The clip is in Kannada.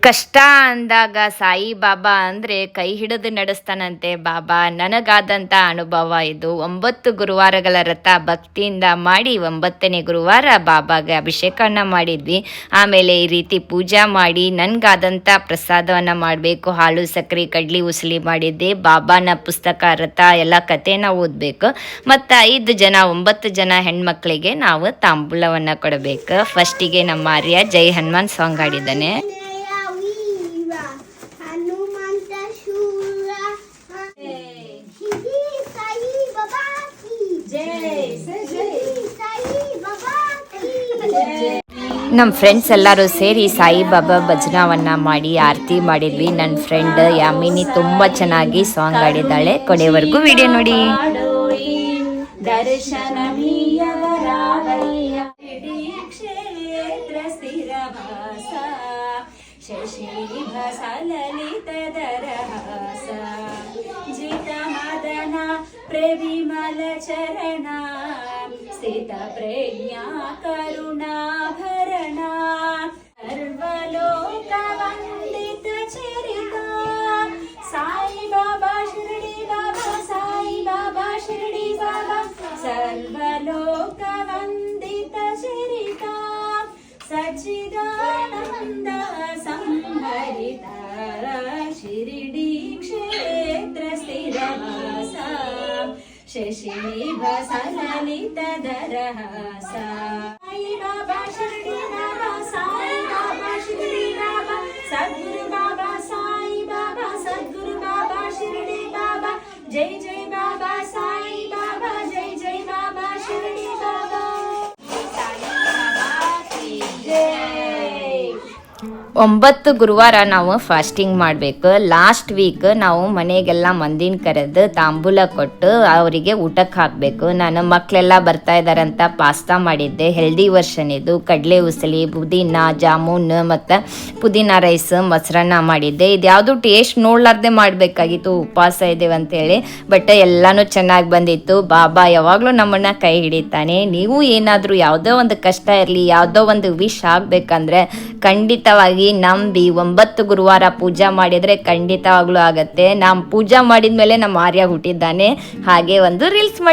ಕಷ್ಟ ಅಂದಾಗ ಸಾಯಿ ಬಾಬಾ ಅಂದರೆ ಕೈ ಹಿಡಿದು ನಡೆಸ್ತಾನಂತೆ ಬಾಬಾ. ನನಗಾದಂಥ ಅನುಭವ ಇದು. 9 ಗುರುವಾರಗಳ ವ್ರತ ಭಕ್ತಿಯಿಂದ ಮಾಡಿ 9ನೇ ಗುರುವಾರ ಬಾಬಾಗೆ ಅಭಿಷೇಕವನ್ನು ಮಾಡಿದ್ವಿ. ಆಮೇಲೆ ಈ ರೀತಿ ಪೂಜಾ ಮಾಡಿ ನನಗಾದಂಥ ಪ್ರಸಾದವನ್ನು ಮಾಡಬೇಕು. ಹಾಲು ಸಕ್ಕರೆ ಕಡ್ಲಿ ಉಸಲಿ ಮಾಡಿದ್ದೆ. ಬಾಬಾನ ಪುಸ್ತಕ ವ್ರತ ಎಲ್ಲ ಕಥೆನ ಓದಬೇಕು. ಮತ್ತು 9 ಜನ ಹೆಣ್ಮಕ್ಳಿಗೆ ನಾವು ತಾಂಬೂಲವನ್ನು ಕೊಡಬೇಕು. ಫಸ್ಟಿಗೆ ನಮ್ಮ ಆರ್ಯ ಜೈ ಹನುಮಾನ್ ಸಾಂಗ್ ಹಾಡಿದ್ದಾನೆ. ನಮ್ಮ ಫ್ರೆಂಡ್ಸ್ ಎಲ್ಲರೂ ಸೇರಿ ಸಾಯಿಬಾಬಾ ಭಜನವನ್ನು ಮಾಡಿ ಆರತಿ ಮಾಡಿದ್ವಿ. ನನ್ನ ಫ್ರೆಂಡ್ ಯಾಮಿನಿ ತುಂಬ ಚೆನ್ನಾಗಿ ಸಾಂಗ್ ಹಾಡಿದ್ದಾಳೆ. ಕೊನೆವರೆಗೂ ವಿಡಿಯೋ ನೋಡಿ. ಪ್ರೇಮಿಮಲ ಚರಣ ಸ್ಥಿತ ಪ್ರಜ್ಞಾ ಕರುಣಾಭರಣ ಸರ್ವಲೋಕ ವಂದಿತ ಚರಿತ ಸಾಯಿ ಬಾಬಾ ಶಿರಡಿ ಬಾಬಾ ಸಾಯಿ ಬಾಬಾ ಶಿರಡಿ ಬಾಬಾ ಸರ್ವಲೋಕ ವಂದಿತ ಚರಿತ ಸಚ್ಚಿದಾನಂದ ಸಂಭರಿತ ಶಿರಡಿ ಕ್ಷೇತ್ರ ಸ್ಥಿರವಾಸ ಶಶಿಭ ಸಲಲಿತ ದರಹಾಸ ಸಾಯಿ ಬಾಬಾ ಶಿರಡಿ ಬಾಬಾ ಸಾಯಿ ಬಾಬಾ ಶಿರಡಿ ಬಾಬಾ ಸದ್ಗುರು ಬಾಬಾ ಸಾಯಿ ಬಾಬಾ ಸದ್ಗುರು ಬಾಬಾ ಶಿರಡಿ ಬಾಬಾ ಜೈ ಜೈ ಬಾಬಾ ಸಾಯಿ ಬಾಬಾ ಜೈ ಜೈ ಬಾಬಾ ಶಿರಡಿ ಬಾಬಾ ಸಾಯಿ ಬಾಬಾ ಕಿ ಜೈ. 9 ಗುರುವಾರ ನಾವು ಫಾಸ್ಟಿಂಗ್ ಮಾಡಬೇಕು. ಲಾಸ್ಟ್ ವೀಕ್ ನಾವು ಮನೆಗೆಲ್ಲ ಮಂದಿನ ಕರೆದು ತಾಂಬೂಲ ಕೊಟ್ಟು ಅವರಿಗೆ ಊಟಕ್ಕೆ ಹಾಕಬೇಕು. ನಾನು ಮಕ್ಕಳೆಲ್ಲ ಬರ್ತಾ ಇದ್ದಾರೆ ಅಂತ ಪಾಸ್ತಾ ಮಾಡಿದ್ದೆ. ಹೆಲ್ದಿ ವರ್ಷನ್ ಇದು. ಕಡಲೆ ಉಸಲಿ, ಪುದೀನ, ಜಾಮೂನ್ ಮತ್ತು ಪುದೀನ ರೈಸ್, ಮೊಸರನ್ನ ಮಾಡಿದ್ದೆ. ಇದು ಯಾವುದು ಟೇಸ್ಟ್ ನೋಡ್ಲಾರ್ದೆ ಮಾಡಬೇಕಾಗಿತ್ತು, ಉಪವಾಸ ಇದ್ದೇವೆ ಅಂತೇಳಿ. ಬಟ್ ಎಲ್ಲನೂ ಚೆನ್ನಾಗಿ ಬಂದಿತ್ತು. ಬಾಬಾ ಯಾವಾಗಲೂ ನಮ್ಮನ್ನು ಕೈ ಹಿಡಿತಾನೆ. ನೀವು ಏನಾದರೂ ಯಾವುದೋ ಒಂದು ಕಷ್ಟ ಇರಲಿ, ಯಾವುದೋ ಒಂದು ವಿಶ್ ಆಗಬೇಕಂದ್ರೆ ಖಂಡಿತವಾಗಿ ನಂಬಿ 9 ಗುರುವಾರ ಪೂಜಾ ಮಾಡಿದರೆ ಖಂಡಿತವಾಗ್ಲೂ ಆಗತ್ತೆ. ನಾವು ಪೂಜಾ ಮಾಡಿದ ಮೇಲೆ ನಮ್ಮ ಆರ್ಯ ಹುಟ್ಟಿದ್ದಾನೆ. ಹಾಗೆ ಒಂದು ರೀಲ್ಸ್ ಮಾಡಿ